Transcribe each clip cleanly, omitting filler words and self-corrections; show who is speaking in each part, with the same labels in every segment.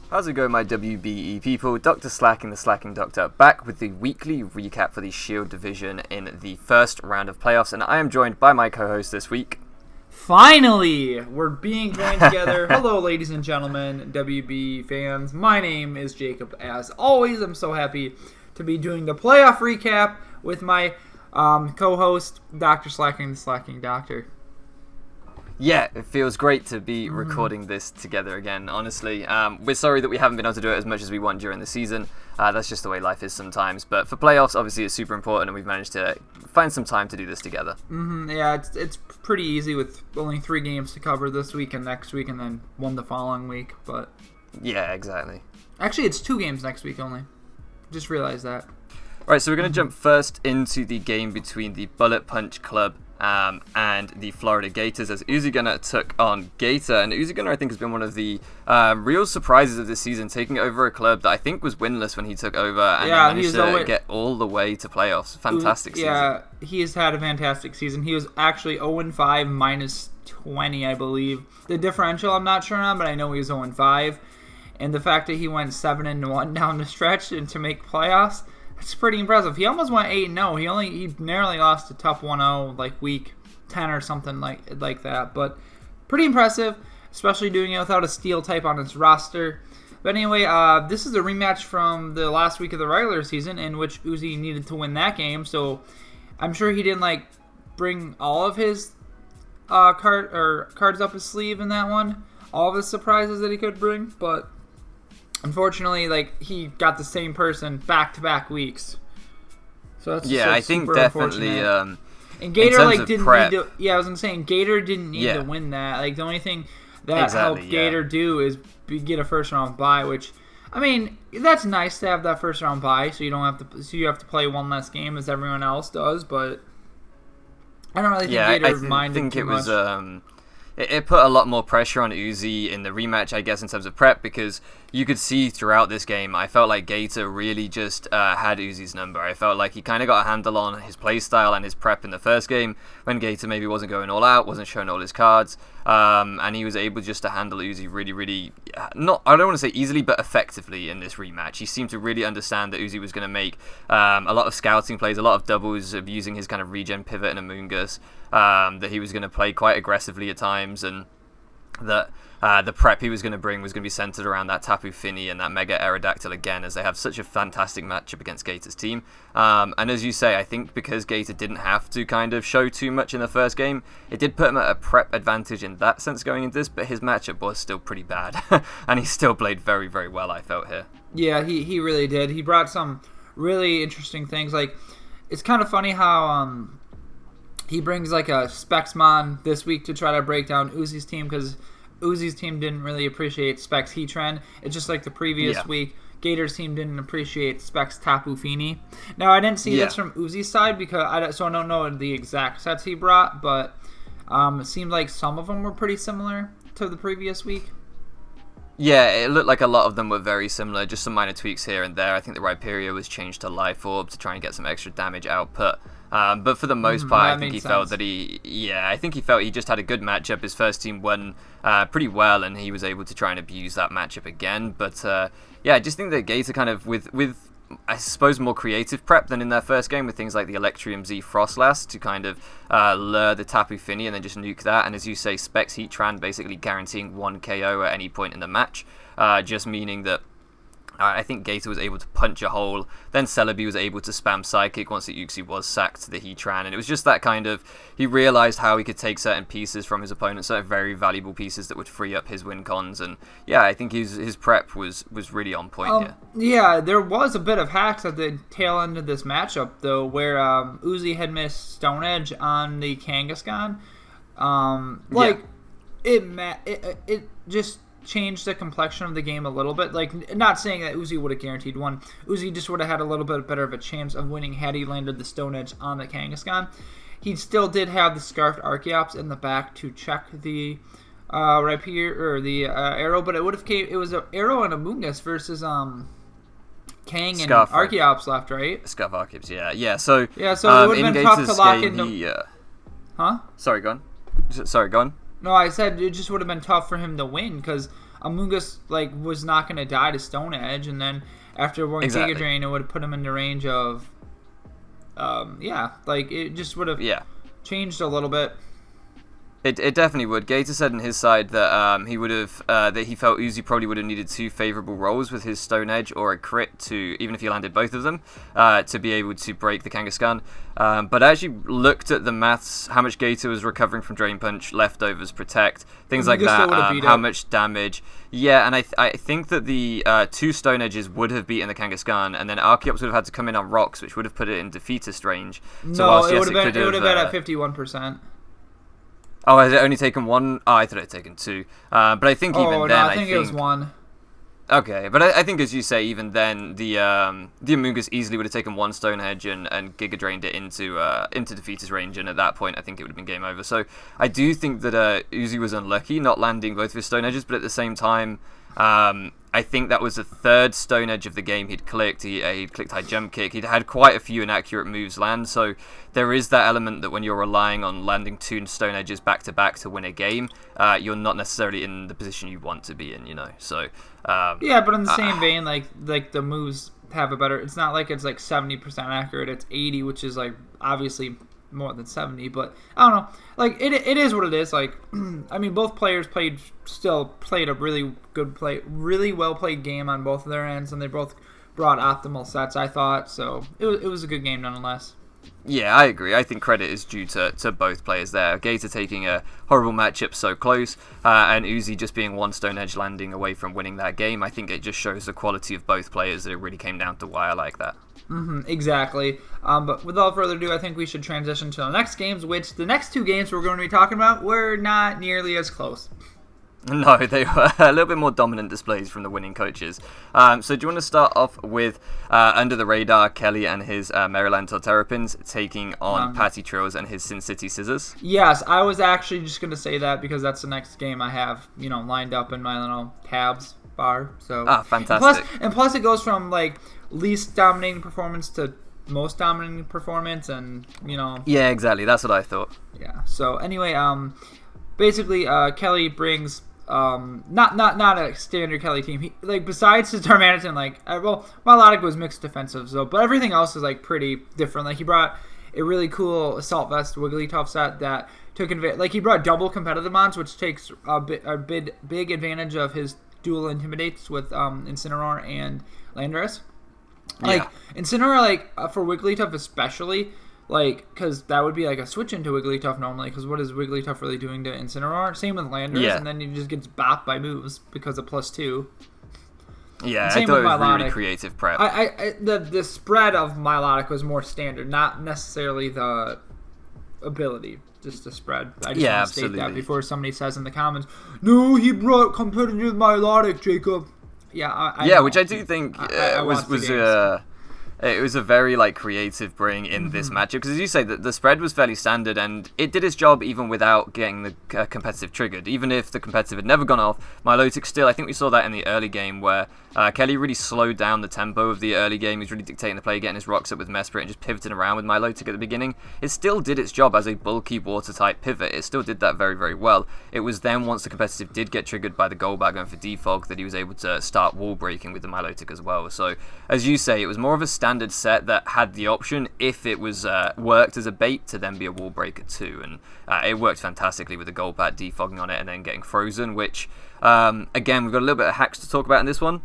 Speaker 1: How's it going, my WBE people? Dr. Slacking, the Slacking Doctor, back with the weekly recap for the Shield Division in the first round of playoffs, and I am joined by my co-host this week.
Speaker 2: Finally, we're being joined together. Hello, ladies and gentlemen, WBE fans. My name is Jacob. As always, I'm so happy to be doing the playoff recap with my co-host, Dr. Slacking, the Slacking Doctor.
Speaker 1: Yeah, it feels great to be recording this together again, honestly. We're sorry that we haven't been able to do it as much as we want during the season. That's just the way life is sometimes. But for playoffs, obviously, it's super important, and we've managed to find some time to do this together.
Speaker 2: Yeah, it's pretty easy with only 3 games to cover this week and next week, and then 1 the following week. But
Speaker 1: yeah, exactly.
Speaker 2: Actually, it's 2 games next week only. Just realized that.
Speaker 1: All right, so we're going to jump first into the game between the Bullet Punch Club and the Florida Gators, as Uzi Gunner took on Gator. And Uzi Gunner, I think, has been one of the real surprises of this season, taking over a club that I think was winless when he took over, and managed to get all the way to playoffs. Fantastic season.
Speaker 2: Yeah, he has had a fantastic season. He was actually 0-5 minus 20, I believe. The differential I'm not sure on, but I know he was 0-5. And the fact that he went 7-1 down the stretch and to make playoffs, it's pretty impressive. He almost went 8-0. He narrowly lost to Tough 1-0 like week 10 or something like that. But pretty impressive, especially doing it without a steel type on his roster. But anyway, this is a rematch from the last week of the regular season in which Uzi needed to win that game. So I'm sure he didn't bring all of his cards up his sleeve in that one, all of his surprises that he could bring, but unfortunately, he got the same person back-to-back weeks. So that's
Speaker 1: I think definitely.
Speaker 2: And Gator didn't
Speaker 1: prep,
Speaker 2: need to. Yeah, I was gonna say, Gator didn't need to win that. The only thing that helped Gator do is get a first-round bye, which, I mean, that's nice to have that first-round bye, so you don't have to. So you have to play one less game as everyone else does, but I don't really think Gator minded too much.
Speaker 1: It put a lot more pressure on Uzi in the rematch, I guess, in terms of prep, because you could see throughout this game, I felt like Gator really just had Uzi's number. I felt like he kind of got a handle on his playstyle and his prep in the first game, when Gator maybe wasn't going all out, wasn't showing all his cards, and he was able just to handle Uzi really, really, I don't want to say easily, but effectively in this rematch. He seemed to really understand that Uzi was going to make a lot of scouting plays, a lot of doubles of using his kind of regen pivot and Amoongus, that he was going to play quite aggressively at times, and that the prep he was going to bring was going to be centered around that Tapu Fini and that Mega Aerodactyl again, as they have such a fantastic matchup against Gator's team. And as you say, I think because Gator didn't have to kind of show too much in the first game, it did put him at a prep advantage in that sense going into this, but his matchup was still pretty bad. And he still played very, very well, I felt here.
Speaker 2: Yeah, he really did. He brought some really interesting things. It's kind of funny how he brings a Spexmon this week to try to break down Uzi's team, because Uzi's team didn't really appreciate Specs Heatran. It's just like the previous week, Gator's team didn't appreciate Specs Tapu Fini. Now, I didn't see this from Uzi's side, so I don't know the exact sets he brought, but it seemed like some of them were pretty similar to the previous week.
Speaker 1: Yeah, it looked like a lot of them were very similar, just some minor tweaks here and there. I think the Rhyperior was changed to Life Orb to try and get some extra damage output. But for the most part, I think he felt that he just had a good matchup. His first team won pretty well, and he was able to try and abuse that matchup again. But I just think that Gator kind of with I suppose more creative prep than in their first game, with things like the Electrium Z Frostlass to kind of lure the Tapu Fini and then just nuke that. And as you say, Specs Heatran basically guaranteeing 1 KO at any point in the match, just meaning that I think Gator was able to punch a hole, then Celebi was able to spam Psychic once the Uxie was sacked to the Heatran, and it was just that kind of, he realized how he could take certain pieces from his opponent, certain very valuable pieces that would free up his win cons, and I think his prep was really on point here.
Speaker 2: Yeah, there was a bit of hacks at the tail end of this matchup, though, where Uzi had missed Stone Edge on the Kangaskhan. It just changed the complexion of the game a little bit. Not saying that Uzi would have guaranteed one. Uzi just would have had a little bit better of a chance of winning had he landed the Stone Edge on the Kangaskhan. He still did have the Scarfed Archeops in the back to check the Rapier or the arrow, but it was an arrow and a Amoongus versus Kang and Archeops left, right?
Speaker 1: Scarf Archeops, yeah. So
Speaker 2: it would have been tough to lock in.
Speaker 1: Sorry, go on.
Speaker 2: No, I said it just would have been tough for him to win, because Amoonguss like was not going to die to Stone Edge, and then after one Giga Drain, it would have put him in the range of, like it just would have changed a little bit.
Speaker 1: It definitely would. Gator said on his side that he would have that he felt Uzi probably would have needed 2 favorable rolls with his Stone Edge or a crit to, even if he landed both of them, to be able to break the Kangaskhan. But as you looked at the maths, how much Gator was recovering from Drain Punch, leftovers, protect, things like that, how much damage. Yeah, and I think that the 2 Stone Edges would have beaten the Kangaskhan, and then Archeops would have had to come in on rocks, which would have put it in defeatist range.
Speaker 2: So it would have been at 51%.
Speaker 1: Oh, has it only taken 1? Oh, I thought it had taken 2. But I think even then,
Speaker 2: I think it was 1.
Speaker 1: Okay, but I think as you say, even then, the Amoonguss easily would have taken 1 Stone Edge and Giga Drained it into defeater's range, and at that point, I think it would have been game over. So I do think that Uzi was unlucky not landing both of his Stone Edges, but at the same time, I think that was the 3rd Stone Edge of the game he'd clicked. He'd clicked high jump kick. He'd had quite a few inaccurate moves land, so there is that element that when you're relying on landing 2 Stone Edges back to back to win a game, you're not necessarily in the position you want to be in, So
Speaker 2: yeah, but in the same vein, like the moves have a better. It's not like it's like 70% accurate. It's 80, which is like obviously more than 70, but I don't know. Like it is what it is. Like I mean, both players played a really well played game on both of their ends, and they both brought optimal sets, I thought. So it was a good game nonetheless.
Speaker 1: Yeah, I agree. I think credit is due to both players there. Gator taking a horrible matchup so close, and Uzi just being 1 Stone Edge landing away from winning that game. I think it just shows the quality of both players that it really came down to wire like that.
Speaker 2: Exactly. But without further ado, I think we should transition to the next games, which the next 2 games we're going to be talking about were not nearly as close.
Speaker 1: No, they were a little bit more dominant displays from the winning coaches. So do you want to start off with under the radar, Kelly and his Maryland Terrapins taking on Patty Trills and his Sin City Scissors?
Speaker 2: Yes, I was actually just going to say that because that's the next game I have, lined up in my little tabs bar. So
Speaker 1: fantastic.
Speaker 2: And plus it goes from like least dominating performance to most dominating performance, and
Speaker 1: Yeah, exactly. That's what I thought.
Speaker 2: Yeah. So anyway, basically, Kelly brings not a standard Kelly team. He, like besides his Darmanitan, Milotic was mixed defensive, but everything else is like pretty different. Like he brought a really cool Assault Vest Wigglytuff set that took advantage. Like he brought double competitive mons, which takes a big advantage of his dual intimidates with Incineroar and Landorus. Like Incineroar, for Wigglytuff especially. Because that would be like a switch into Wigglytuff normally, because what is Wigglytuff really doing to Incineroar? Same with Landorus, and then he just gets bopped by moves because of +2.
Speaker 1: Yeah, I thought it was really creative prep.
Speaker 2: The spread of Milotic was more standard, not necessarily the ability, just the spread. I just want to state that before somebody says in the comments, no, he brought competitive Milotic, Jacob. Yeah,
Speaker 1: which I do think it was a very creative bring in this matchup, because as you say, the spread was fairly standard and it did its job even without getting the competitive triggered. Even if the competitive had never gone off, Milotic still, I think we saw that in the early game where Kelly really slowed down the tempo of the early game. He was really dictating the play, getting his rocks up with Mesprit and just pivoting around with Milotic at the beginning. It still did its job as a bulky water type pivot. It still did that very, very well. It was then once the competitive did get triggered by the Golbat going for defog that he was able to start wall breaking with the Milotic as well. So as you say, it was more of a standard set that had the option, if it was worked as a bait, to then be a wall breaker too, and it worked fantastically with the Golbat defogging on it and then getting frozen, which again, we've got a little bit of hacks to talk about in this one.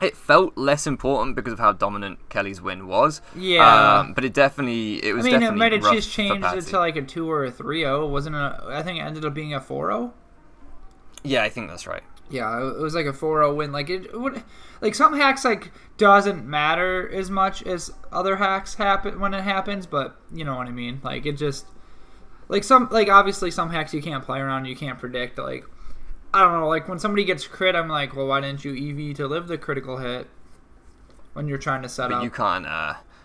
Speaker 1: It felt less important because of how dominant Kelly's win was. Yeah. But it might have just changed it to like a 2 or a 3-0. Wasn't it? I think it ended up being a 4-0. Yeah, I think that's right.
Speaker 2: Yeah, it was like a 4-0 win. Like it would, some hacks doesn't matter as much as other hacks happen when it happens, but you know what I mean. Like it just obviously some hacks you can't play around, you can't predict. I don't know. When somebody gets crit, I'm like, well, why didn't you EV to live the critical hit when you're trying to set up?
Speaker 1: But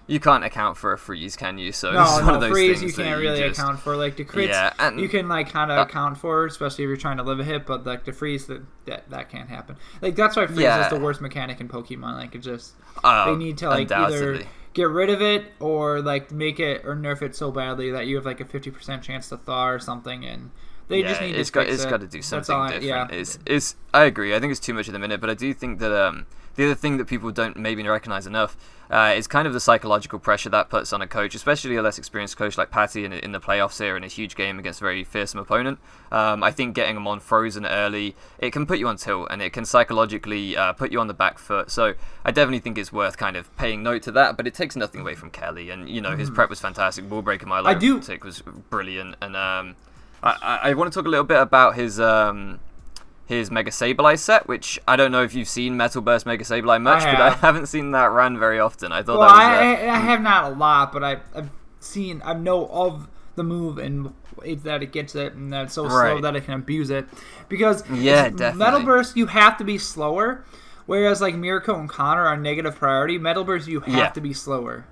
Speaker 1: you can't account for a freeze, can you? So
Speaker 2: no,
Speaker 1: one of those
Speaker 2: freeze
Speaker 1: things
Speaker 2: you can't really account for. The crits you can kind of account for, especially if you're trying to live a hit. But the freeze that can't happen. That's why freeze is the worst mechanic in Pokemon. It just they need to either get rid of it or make it or nerf it so badly that you have a 50% chance to thaw or something, and They just need to fix
Speaker 1: it's
Speaker 2: it.
Speaker 1: got to do something different.
Speaker 2: Yeah.
Speaker 1: I agree. I think it's too much at the minute, but I do think that the other thing that people don't maybe recognize enough is kind of the psychological pressure that puts on a coach, especially a less experienced coach like Patty in the playoffs here in a huge game against a very fearsome opponent. I think getting them on frozen early, it can put you on tilt and it can psychologically put you on the back foot. So I definitely think it's worth kind of paying note to that, but it takes nothing away from Kelly. And, his prep was fantastic. Ball breaking my low tick was brilliant. And I want to talk a little bit about his Mega Sableye set, which I don't know if you've seen Metal Burst Mega Sableye much, but I haven't seen that ran very often. I thought
Speaker 2: I have not a lot, but I know of the move and that it gets it, and that it's so slow that it can abuse it. Because
Speaker 1: definitely.
Speaker 2: Metal Burst, you have to be slower, whereas like Miracle and Connor are negative priority. Metal Burst, you have to be slower.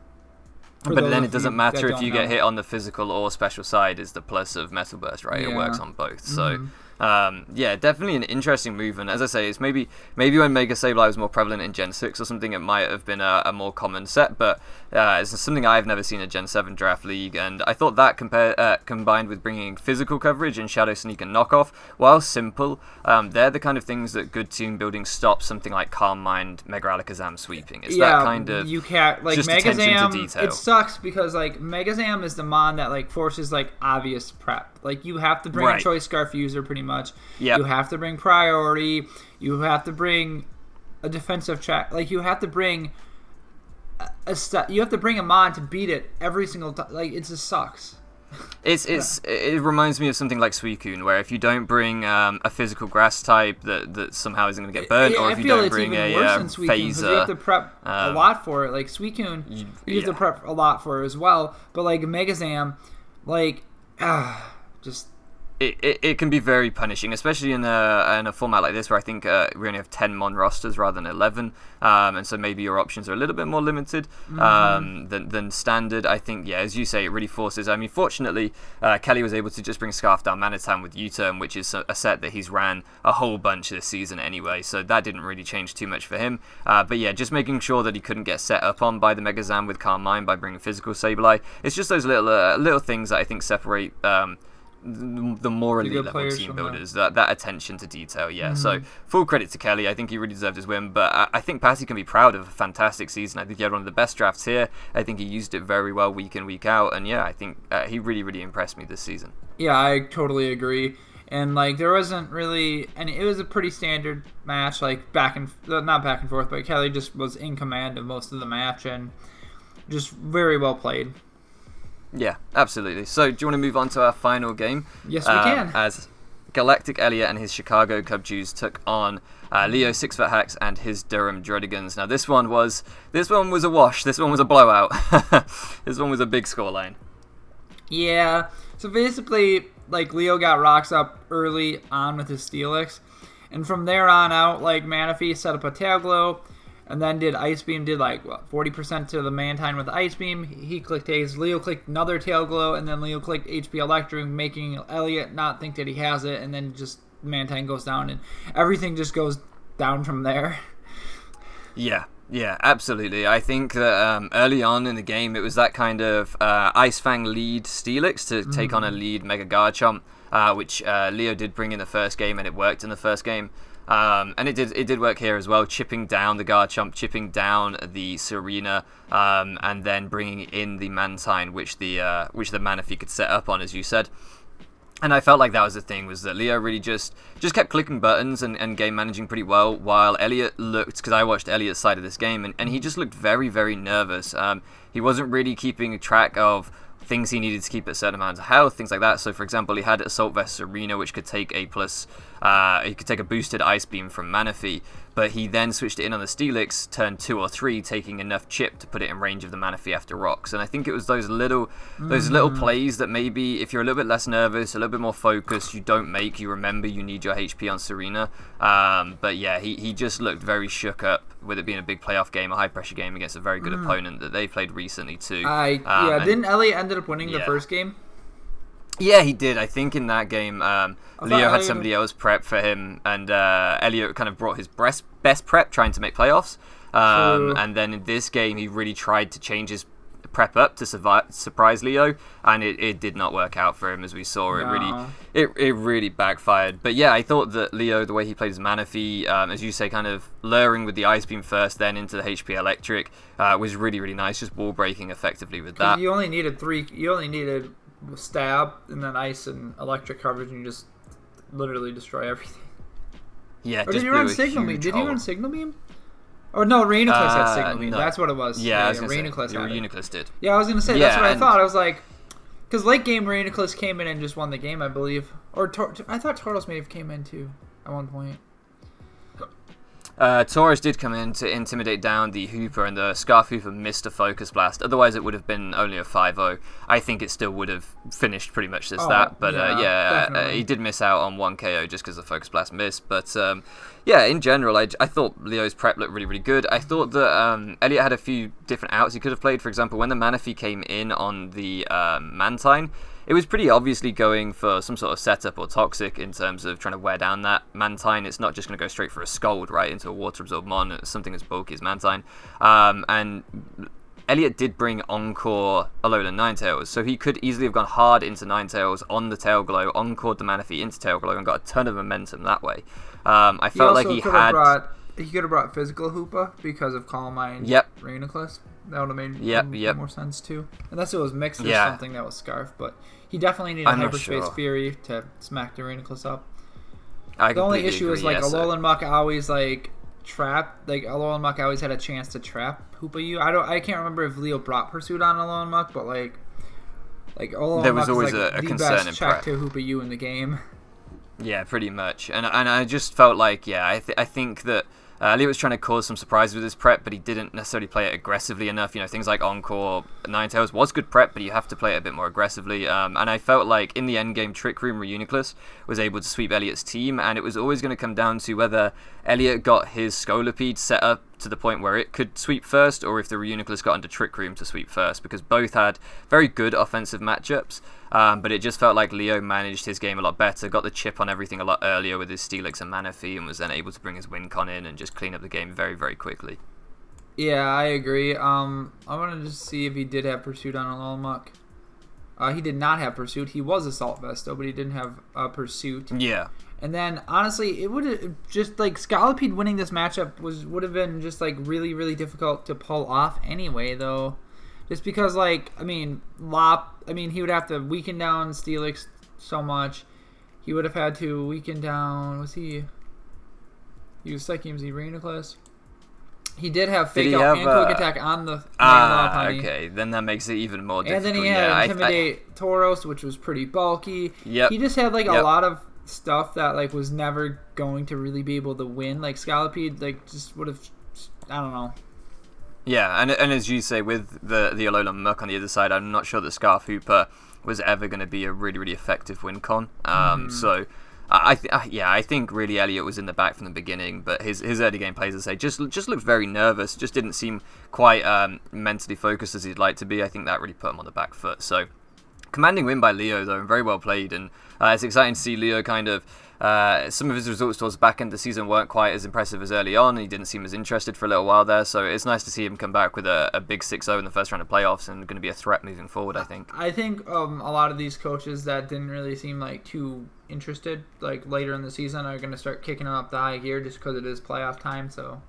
Speaker 1: But then it doesn't matter if you get hit on the physical or special side, is the plus of Metal Burst, right?
Speaker 2: Yeah.
Speaker 1: It works on both. So, definitely an interesting move. And as I say, it's maybe when Mega Sableye was more prevalent in Gen 6 or something, it might have been a more common set. But it's something I've never seen in Gen 7 Draft League. And I thought that combined with bringing physical coverage and Shadow Sneak and Knockoff, while simple, they're the kind of things that good team building stops something like Calm Mind, Mega Alakazam sweeping. It's that kind of
Speaker 2: you can't, like,
Speaker 1: just
Speaker 2: Mega
Speaker 1: attention
Speaker 2: Zam,
Speaker 1: to detail.
Speaker 2: it sucks because like Mega Zam is the mon that like forces like obvious prep. Like you have to bring a Choice Scarf user pretty much.
Speaker 1: Yep.
Speaker 2: You have to bring priority. You have to bring a defensive check. Like you have to bring you have to bring a mon to beat it every single time. Like it just sucks.
Speaker 1: It reminds me of something like Suicune, where if you don't bring a physical grass type that somehow isn't going to get burnt, or if you don't bring a phaser,
Speaker 2: you have to prep a lot for it. Like Suicune, you have to prep a lot for it as well. But like Mega Zam, like just.
Speaker 1: It can be very punishing, especially in a format like this where I think we only have 10 Mon rosters rather than 11, and so maybe your options are a little bit more limited than standard. I think, as you say, it really forces. I mean, fortunately, Kelly was able to just bring Scarf Down Manitan with U-Turn, which is a set that he's ran a whole bunch this season anyway, so that didn't really change too much for him. But just making sure that he couldn't get set up on by the Mega Zam with Calm Mind by bringing physical Sableye. It's just those little things that I think separate the more elite level team builders, that attention to detail. So full credit to Kelly. I think he really deserved his win, but I think Patty can be proud of a fantastic season. I think he had one of the best drafts here. I think he used it very well week in, week out, and I think he really impressed me this season.
Speaker 2: I totally agree. And like there wasn't really, and it was a pretty standard match, like not back and forth, but Kelly just was in command of most of the match and just very well played.
Speaker 1: Yeah, absolutely. So, do you want to move on to our final game?
Speaker 2: Yes, we can.
Speaker 1: As Galactic Elliot and his Chicago Cubjuice took on Leo 6-Foot Hacks and his Durham Drudigans. Now, this one was a wash. This one was a blowout. This one was a big scoreline.
Speaker 2: Yeah. So basically, like Leo got rocks up early on with his Steelix, and from there on out, like Manaphy set up a Tail Glow. And then did Ice Beam, did like 40% to the Mantine with Ice Beam. He clicked Haze. Leo clicked another Tail Glow, and then Leo clicked HP Electric, making Elliot not think that he has it, and then just Mantine goes down, and everything just goes down from there. Yeah,
Speaker 1: absolutely. I think that early on in the game, it was that kind of Ice Fang lead Steelix to take on a lead Mega Garchomp, which Leo did bring in the first game, and it worked in the first game. And it did work here as well, chipping down the Garchomp, chipping down the Serena, and then bringing in the Mantine, which the Manaphy could set up on, as you said. And I felt like that was the thing, was that Leo really just kept clicking buttons and game managing pretty well, while Elliot looked, because I watched Elliot's side of this game, and he just looked very, very nervous. He wasn't really keeping track of things he needed to keep at certain amounts of health, things like that. So, for example, he had Assault Vest Serena, which could take he could take a boosted Ice Beam from Manaphy, but he then switched it in on the Steelix, turn 2 or 3, taking enough chip to put it in range of the Manaphy after rocks. And I think it was those little plays that maybe if you're a little bit less nervous, a little bit more focused, you don't make. You remember you need your HP on Serena. But he just looked very shook up with it being a big playoff game, a high pressure game against a very good opponent that they played recently too.
Speaker 2: Didn't Elliot ended up winning the first game?
Speaker 1: Yeah, he did. I think in that game, Leo had somebody else prep for him, and Elliot kind of brought his best prep trying to make playoffs. And then in this game, he really tried to change his prep up to surprise Leo, and it did not work out for him, as we saw.
Speaker 2: No.
Speaker 1: It really backfired. But yeah, I thought that Leo, the way he plays Manaphy, as you say, kind of luring with the Ice Beam first, then into the HP Electric, was really, really nice, just wall breaking effectively with that.
Speaker 2: You only needed stab and then ice and electric coverage, and you just literally destroy everything.
Speaker 1: Yeah,
Speaker 2: or did you run Signal Beam? Did you run Signal Beam? Or no, Reuniclus had Signal Beam. No. That's what it was.
Speaker 1: Yeah, I was gonna
Speaker 2: Reuniclus
Speaker 1: did.
Speaker 2: Yeah, I was going to say, that's what I thought. I was like, because late game, Reuniclus came in and just won the game, I believe. Or I thought Tortoise may have came in too at one point.
Speaker 1: Taurus did come in to intimidate down the Hooper, and the Scarf Hooper missed a Focus Blast. Otherwise, it would have been only a 5-0. I think it still would have finished pretty much as that. But he did miss out on 1 KO just because the Focus Blast missed. But in general, I thought Leo's prep looked really, really good. I thought that Elliot had a few different outs he could have played. For example, when the Manaphy came in on the Mantine, it was pretty obviously going for some sort of setup or toxic in terms of trying to wear down that Mantine. It's not just going to go straight for a Scold right into a water absorb Mon, something as bulky as Mantine. And Elliot did bring Encore Alolan Ninetales, so he could easily have gone hard into Ninetales on the Tail Glow, Encored the Manaphy into Tail Glow, and got a ton of momentum that way. I felt like he could
Speaker 2: have brought Physical Hoopa because of Calm Mind. Reuniclus. That would have made more sense too. Unless it was mixed or something that was Scarf, but he definitely needed Hyperspace Fury to smack the Reuniclus up. The only issue is Alolan Muck always trap. Alolan Muck always had a chance to trap Hoopa U. I can't remember if Leo brought Pursuit on Alolan Muck, but Alolan
Speaker 1: there was
Speaker 2: Muck
Speaker 1: always
Speaker 2: is
Speaker 1: a
Speaker 2: the
Speaker 1: concern
Speaker 2: best
Speaker 1: in
Speaker 2: check
Speaker 1: prep
Speaker 2: to Hoopa U in the game.
Speaker 1: Yeah, pretty much. And I just felt like, I think that Elliot was trying to cause some surprise with his prep, but he didn't necessarily play it aggressively enough. Things like Encore, Ninetales was good prep, but you have to play it a bit more aggressively. And I felt like in the endgame, Trick Room Reuniclus was able to sweep Elliot's team, and it was always going to come down to whether Elliot got his Scolipede set up to the point where it could sweep first, or if the Reuniclus got into Trick Room to sweep first, because both had very good offensive matchups. But it just felt like Leo managed his game a lot better, got the chip on everything a lot earlier with his Steelix and Manaphy, and was then able to bring his Wincon in and just clean up the game very, very quickly.
Speaker 2: Yeah, I agree. I want to just see if he did have Pursuit on Alolan Muck. He did not have Pursuit. He was Assault Vesto, but he didn't have Pursuit.
Speaker 1: Yeah.
Speaker 2: And then, honestly, it would have just, Scolipede winning this matchup would have been just, really, really difficult to pull off anyway, though. Just because, he would have to weaken down Steelix so much. He would have had to weaken down, he was Psychium Z Reuniclus. He did have Fake Out and Quick Attack on the
Speaker 1: okay. Then that makes it even more difficult.
Speaker 2: And then he had Intimidate Tauros, which was pretty bulky.
Speaker 1: Yep.
Speaker 2: He just had, a lot of stuff that, was never going to really be able to win. Scolipede, just would have, I don't know.
Speaker 1: Yeah, and as you say, with the Alolan Muck on the other side, I'm not sure that Scarf Hooper was ever going to be a really, really effective win con. So, I think really Elliot was in the back from the beginning, but his early game plays, as I say, just looked very nervous, just didn't seem quite mentally focused as he'd like to be. I think that really put him on the back foot. So, commanding win by Leo, though, and very well played, and it's exciting to see Leo kind of... some of his results towards the back end of the season weren't quite as impressive as early on. He didn't seem as interested for a little while there, so it's nice to see him come back with a big 6-0 in the first round of playoffs and going to be a threat moving forward, I think.
Speaker 2: I think a lot of these coaches that didn't really seem too interested later in the season are going to start kicking him up the high gear just because it is playoff time, so...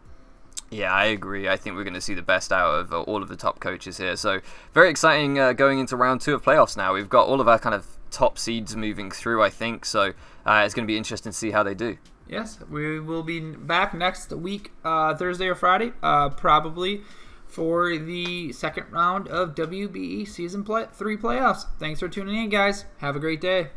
Speaker 1: Yeah, I agree. I think we're going to see the best out of all of the top coaches here. So, very exciting going into round 2 of playoffs now. We've got all of our kind of top seeds moving through, I think. So, it's going to be interesting to see how they do.
Speaker 2: Yes, we will be back next week, Thursday or Friday, probably, for the second round of WBE Season 3 playoffs. Thanks for tuning in, guys. Have a great day.